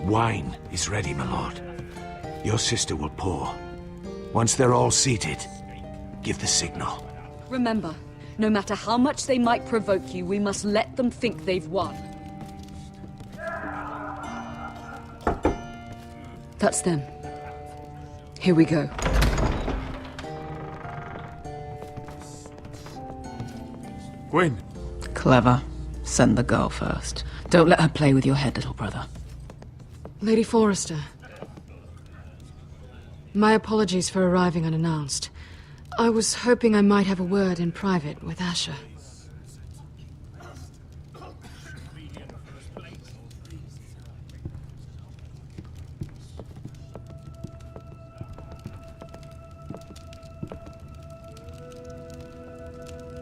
Wine is ready, my lord. Your sister will pour. Once they're all seated, give the signal. Remember, no matter how much they might provoke you, we must let them think they've won. That's them. Here we go. Gwyn. Clever. Send the girl first. Don't let her play with your head, little brother. Lady Forrester. My apologies for arriving unannounced. I was hoping I might have a word in private with Asher.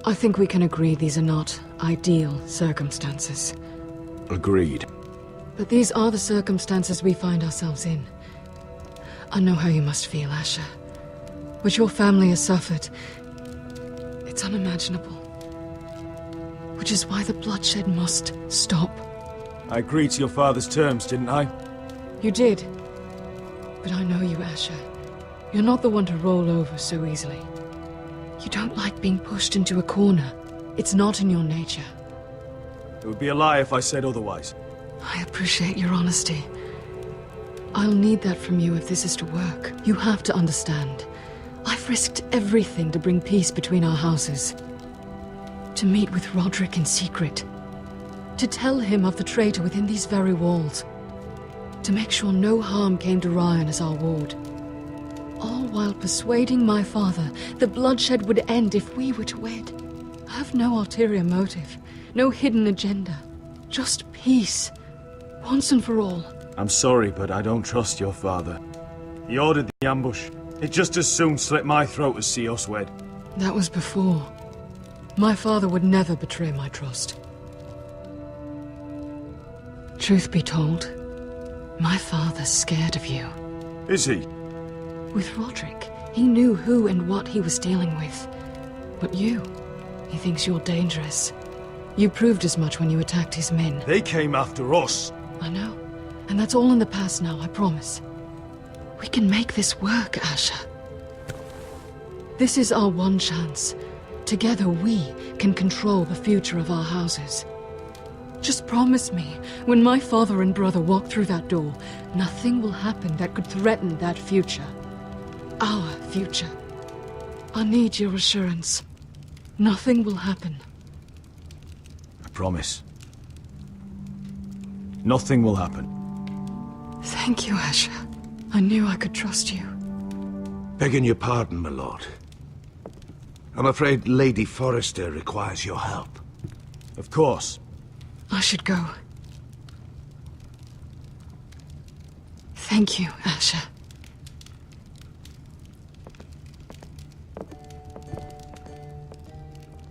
I think we can agree these are not ideal circumstances. Agreed. But these are the circumstances we find ourselves in. I know how you must feel, Asher. What your family has suffered, it's unimaginable. Which is why the bloodshed must stop. I agreed to your father's terms, didn't I? You did. But I know you, Asher. You're not the one to roll over so easily. You don't like being pushed into a corner. It's not in your nature. It would be a lie if I said otherwise. I appreciate your honesty. I'll need that from you if this is to work. You have to understand. I've risked everything to bring peace between our houses. To meet with Roderick in secret. To tell him of the traitor within these very walls. To make sure no harm came to Ryan as our ward. All while persuading my father the bloodshed would end if we were to wed. I have no ulterior motive, no hidden agenda. Just peace, once and for all. I'm sorry, but I don't trust your father. He ordered the ambush. He'd just as soon slit my throat as see us wed. That was before. My father would never betray my trust. Truth be told, my father's scared of you. Is he? With Roderick, he knew who and what he was dealing with. But you, he thinks you're dangerous. You proved as much when you attacked his men. They came after us. I know. And that's all in the past now, I promise. We can make this work, Asher. This is our one chance. Together we can control the future of our houses. Just promise me, when my father and brother walk through that door, nothing will happen that could threaten that future. Our future. I need your assurance. Nothing will happen. I promise. Nothing will happen. Thank you, Asher. I knew I could trust you. Begging your pardon, my lord. I'm afraid Lady Forrester requires your help. Of course. I should go. Thank you, Asher.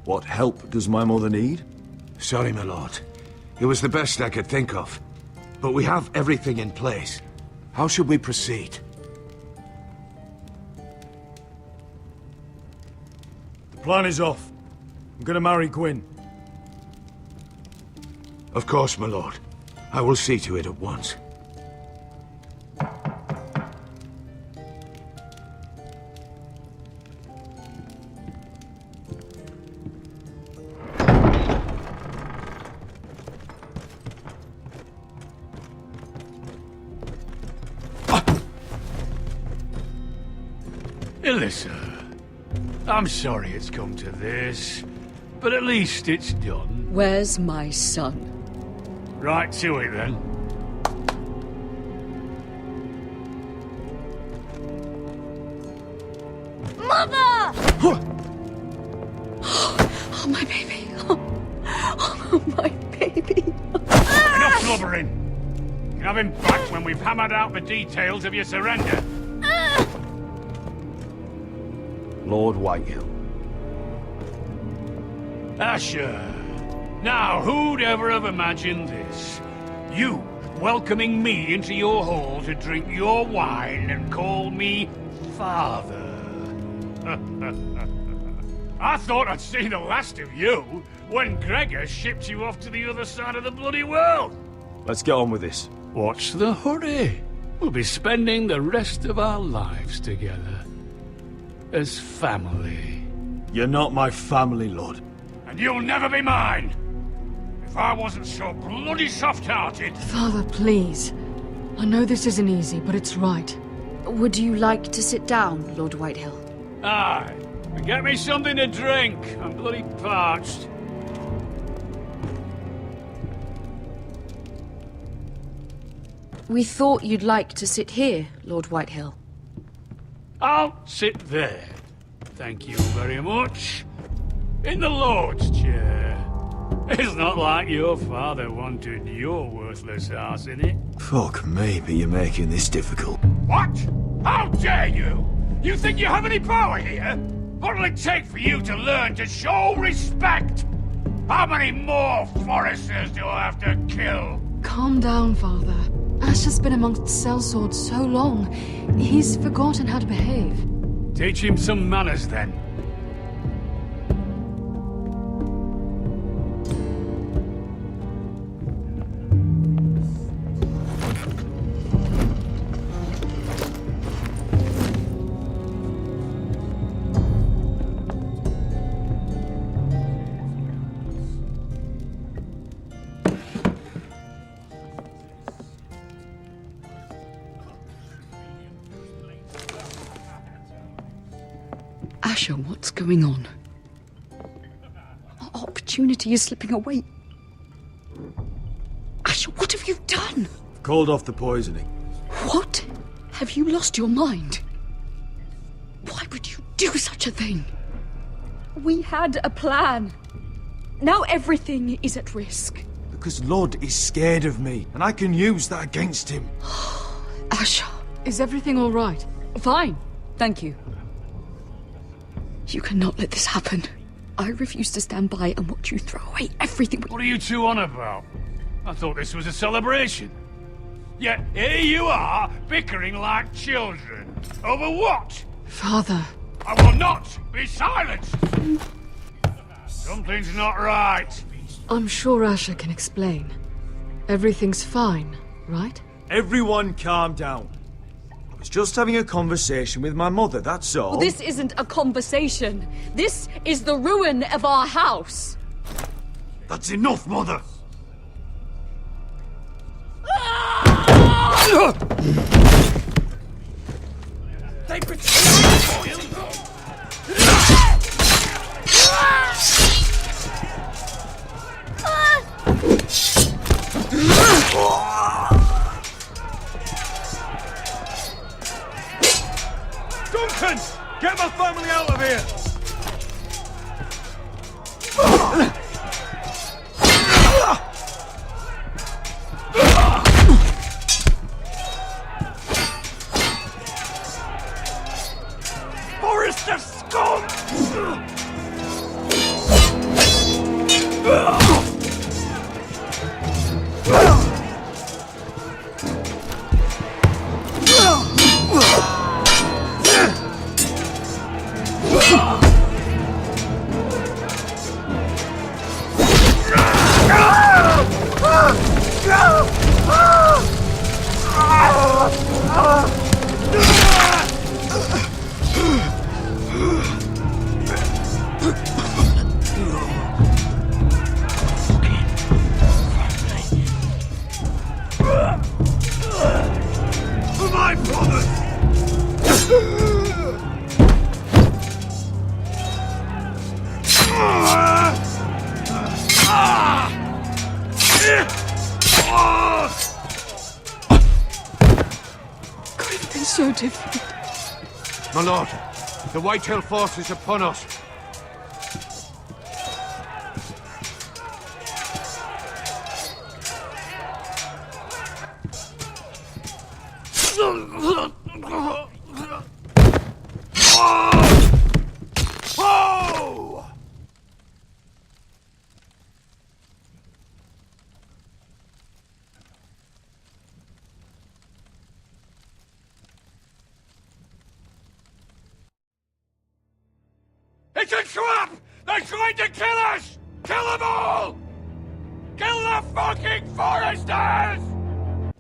What help does my mother need? Sorry, my lord. It was the best I could think of. But we have everything in place. How should we proceed? The plan is off. I'm gonna marry Gwyn. Of course, my lord. I will see to it at once. Alyssa, I'm sorry it's come to this, but at least it's done. Where's my son? Right to it, then. Mother! Oh, my baby. Oh, my baby. Enough blubbering! You can have him back when we've hammered out the details of your surrender. Lord Whitehill. Asher. Now, who'd ever have imagined this? You welcoming me into your hall to drink your wine and call me father. I thought I'd seen the last of you when Gregor shipped you off to the other side of the bloody world. Let's get on with this. What's the hurry? We'll be spending the rest of our lives together. As family. You're not my family, Lord. And you'll never be mine! If I wasn't so bloody soft-hearted... Father, please. I know this isn't easy, but it's right. Would you like to sit down, Lord Whitehill? Aye. And get me something to drink. I'm bloody parched. We thought you'd like to sit here, Lord Whitehill. I'll sit there. Thank you very much. In the Lord's chair. It's not like your father wanted your worthless ass in it. Fuck me, but you're making this difficult. What? How dare you? You think you have any power here? What'll it take for you to learn to show respect? How many more foresters do I have to kill? Calm down, Father. Ash has been amongst sellswords so long, he's forgotten how to behave. Teach him some manners, then. Asher, what's going on? Our opportunity is slipping away. Asher, what have you done? Called off the poisoning. What? Have you lost your mind? Why would you do such a thing? We had a plan. Now everything is at risk. Because Lord is scared of me, and I can use that against him. Asher. Is everything all right? Fine, thank you. You cannot let this happen. I refuse to stand by and watch you throw away everything. What are you two on about? I thought this was a celebration. Yet here you are, bickering like children. Over what? Father. I will not be silenced! Something's not right. I'm sure Asher can explain. Everything's fine, right? Everyone calm down. I was just having a conversation with my mother, that's all. Well, this isn't a conversation. This is the ruin of our house. That's enough, Mother! They betrayed you! Duncan! Get my family out of here! Forrester scum! My brothers! Could have been so different. My lord, the Whitehill force is upon us. Oh! It's a trap! They're trying to kill us! Kill them all! Kill the fucking foresters!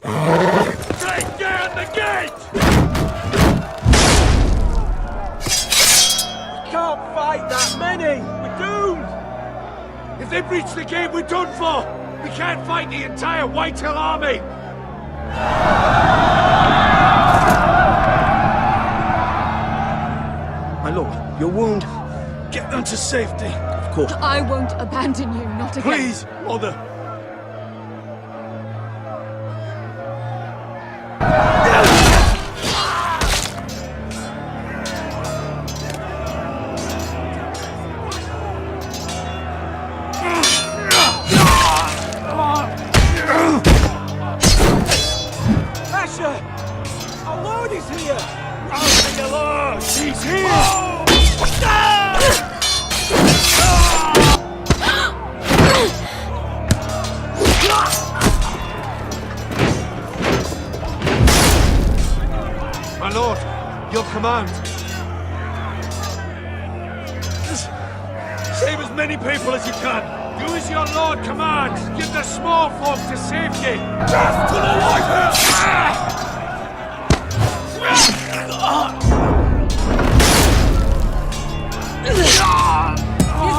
Take down the gate! Can't fight that many! We're doomed! If they breach the gate, we're done for! We can't fight the entire Whitetail army! My lord, your wound. Get them to safety. Of course. I won't abandon you, not again. Please, mother. Asher! Our lord is here! Oh, the Lord! He's here! My lord, your command. Save as many people as you can. Do as your Lord commands. Get the small folk to safety. Death to the White This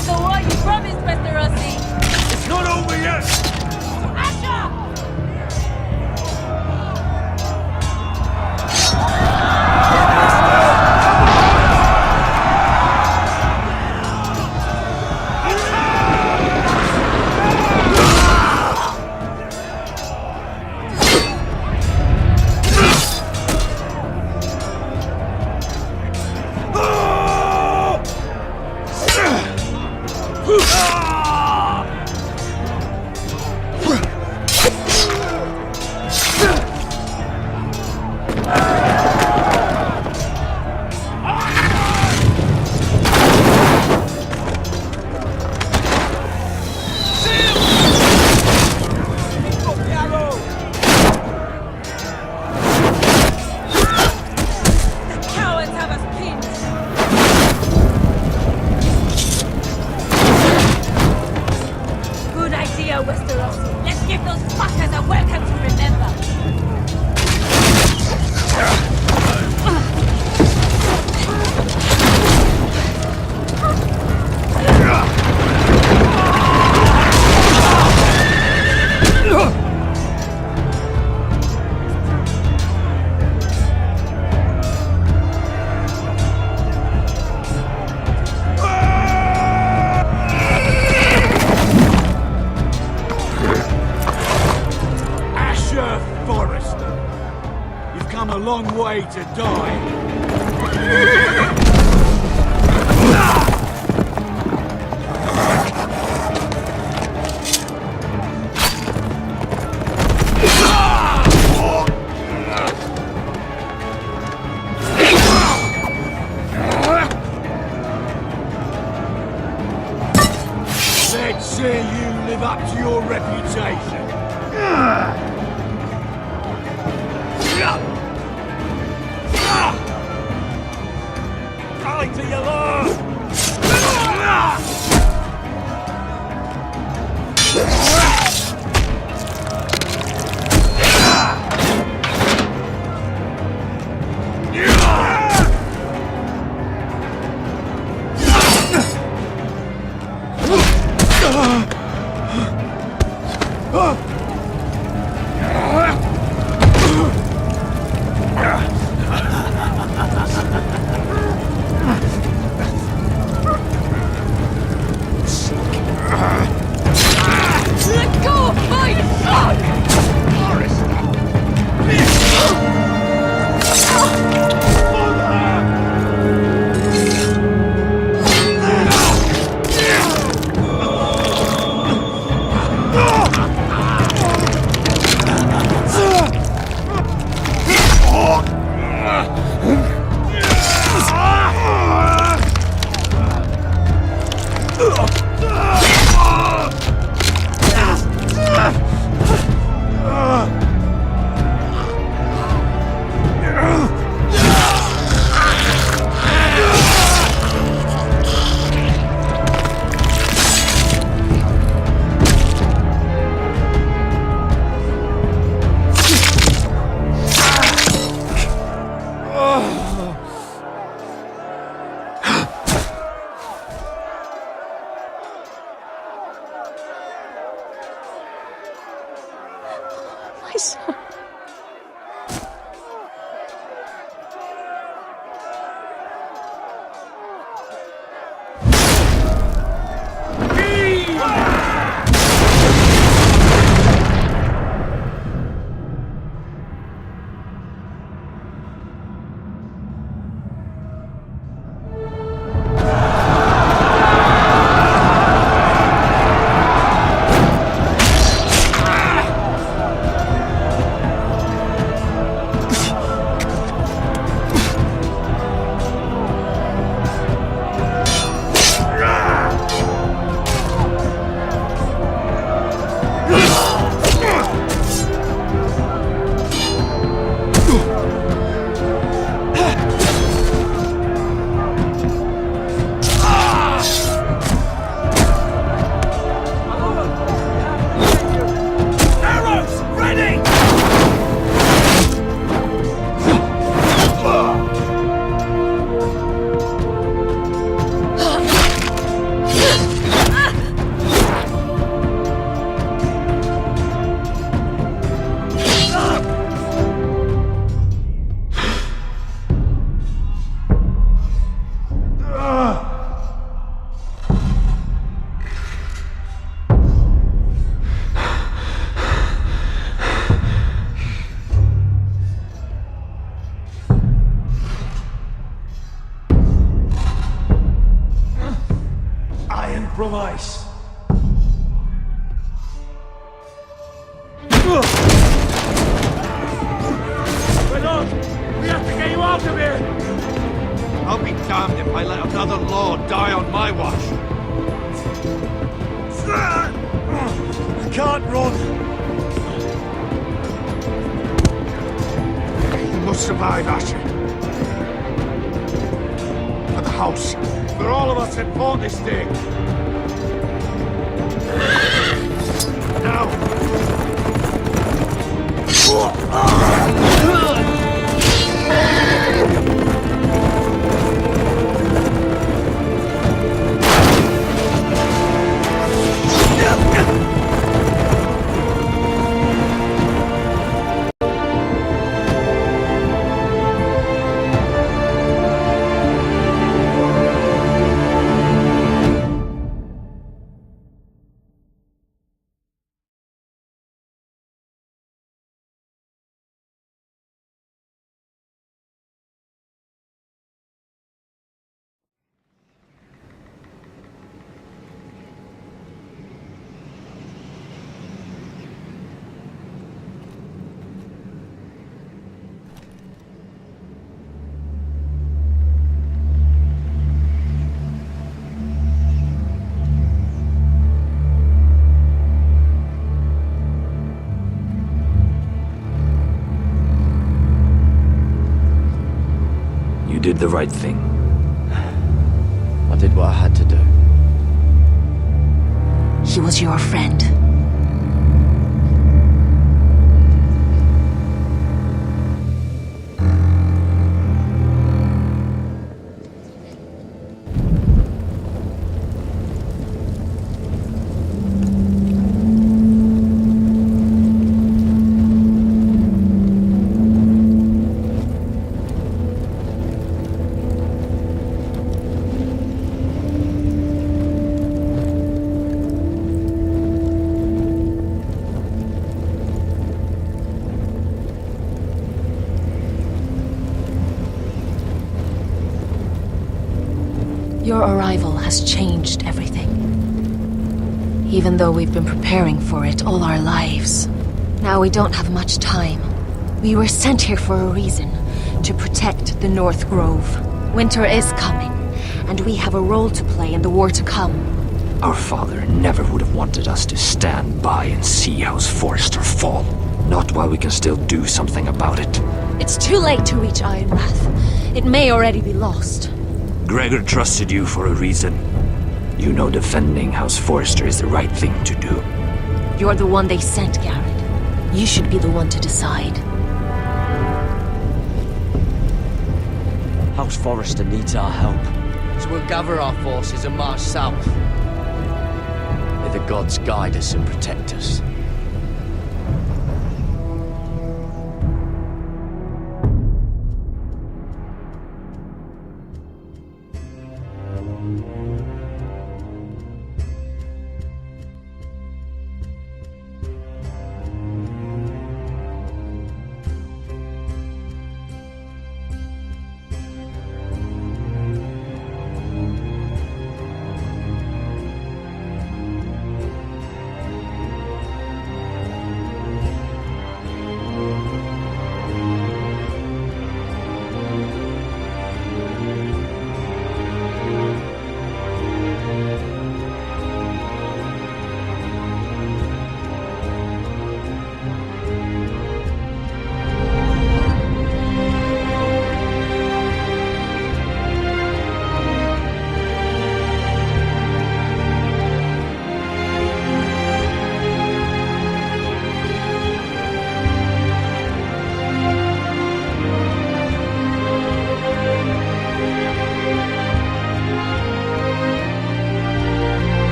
is the war you promised, Mr. Rossi. It's not over yet. Asha! Let's give those fuckers a welcome to remember. A long way to die. Let's see you live up to your reputation. Rally to your lord! compromise. Renaud, we have to get you out of here! I'll be damned if I let another lord die on my watch. I can't run. You must survive, Asher. For the house. For all of us that fought this day. Now! You did the right thing. I did what I had to do. He was your friend. Your arrival has changed everything. Even though we've been preparing for it all our lives. Now we don't have much time. We were sent here for a reason. To protect the North Grove. Winter is coming, and we have a role to play in the war to come. Our father never would have wanted us to stand by and see House Forrester fall. Not while we can still do something about it. It's too late to reach Ironrath. It may already be lost. Gregor trusted you for a reason. You know defending House Forrester is the right thing to do. You're the one they sent, Garrett. You should be the one to decide. House Forrester needs our help. So we'll gather our forces and march south. May the gods guide us and protect us.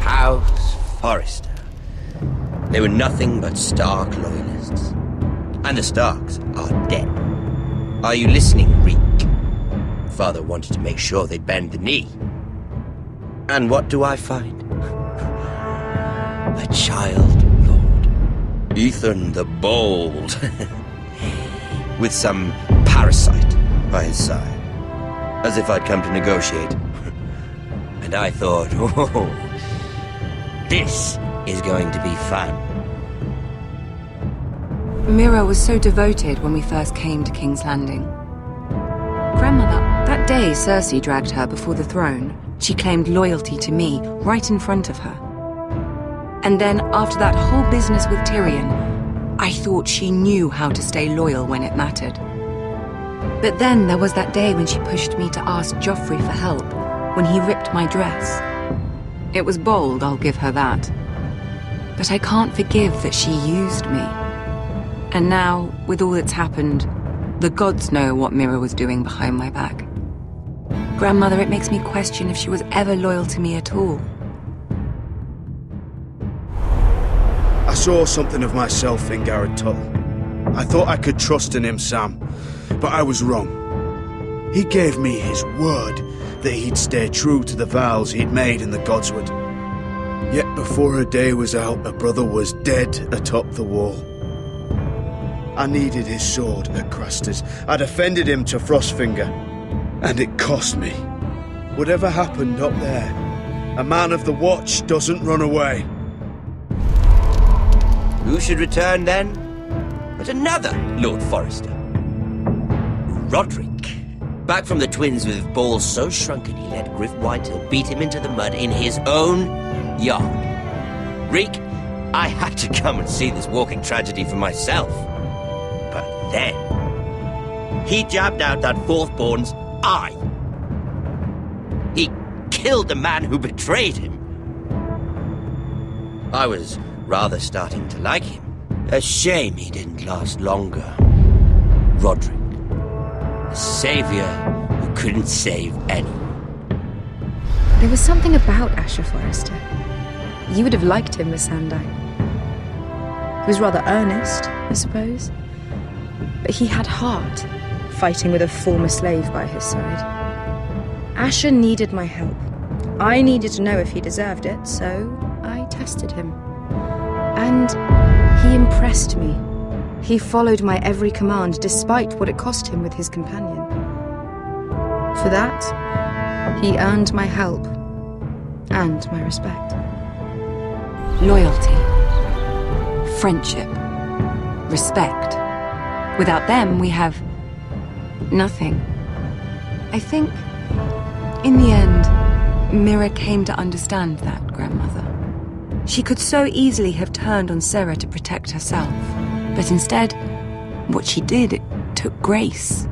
House Forrester. They were nothing but Stark loyalists. And the Starks are dead. Are you listening, Reek? father wanted to make sure they'd bend the knee. And what do I find? A child lord. Ethan the Bold. With some parasite by his side. As if I'd come to negotiate. And I thought, oh, this is going to be fun. Mira was so devoted when we first came to King's Landing. Grandmother, that day Cersei dragged her before the throne, she claimed loyalty to me right in front of her. And then, after that whole business with Tyrion, I thought she knew how to stay loyal when it mattered. But then there was that day when she pushed me to ask Joffrey for help, when he ripped my dress. It was bold, I'll give her that. But I can't forgive that she used me. And now, with all that's happened, the gods know what Mira was doing behind my back. Grandmother, it makes me question if she was ever loyal to me at all. I saw something of myself in Garrett Tuttle. I thought I could trust in him, Sam, but I was wrong. He gave me his word that he'd stay true to the vows he'd made in the Godswood. Yet before a day was out, a brother was dead atop the wall. I needed his sword at Craster's. I defended him to Frostfinger, and it cost me. Whatever happened up there, a man of the Watch doesn't run away. Who should return then? But another Lord Forrester. Roderick. Back from the Twins with balls so shrunken he let Griff Whitehill beat him into the mud in his own yard. Reek, I had to come and see this walking tragedy for myself. But then, he jabbed out that fourth-born's eye. He killed the man who betrayed him. I was rather starting to like him. A shame he didn't last longer. Roderick. A savior who couldn't save anyone. There was something about Asher Forrester. You would have liked him, Miss Sandine. He was rather earnest, I suppose. But he had heart, fighting with a former slave by his side. Asher needed my help. I needed to know if he deserved it, so I tested him. And he impressed me. He followed my every command, despite what it cost him with his companion. For that, he earned my help and my respect. Loyalty, friendship, respect. Without them, we have nothing. I think, in the end, Mira came to understand that, Grandmother. She could so easily have turned on Sarah to protect herself. But instead, what she did, it took grace.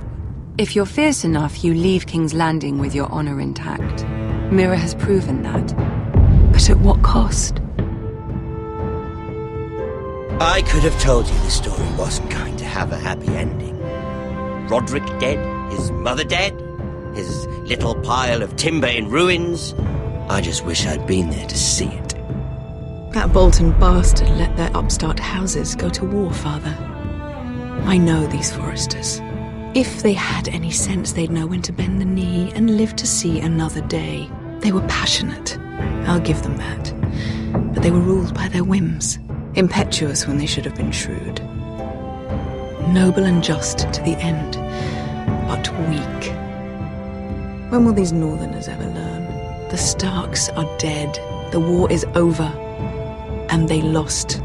If you're fierce enough, you leave King's Landing with your honor intact. Mira has proven that. But at what cost? I could have told you the story wasn't going to have a happy ending. Roderick dead, his mother dead, his little pile of timber in ruins. I just wish I'd been there to see it. That Bolton bastard let their upstart houses go to war, Father. I know these Forresters. If they had any sense, they'd know when to bend the knee and live to see another day. They were passionate, I'll give them that. But they were ruled by their whims, impetuous when they should have been shrewd. Noble and just to the end, but weak. When will these Northerners ever learn? The Starks are dead, the war is over. And they lost.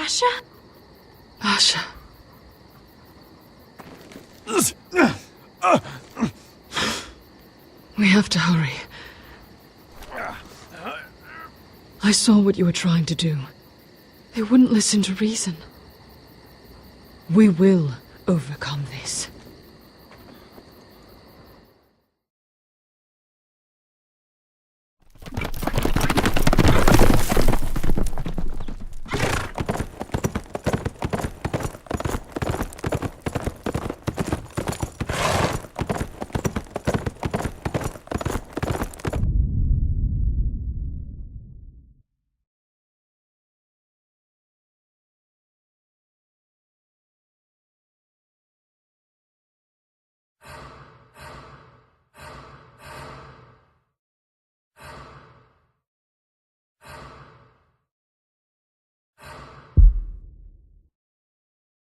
Asher? Asher. We have to hurry. I saw what you were trying to do. They wouldn't listen to reason. We will overcome this.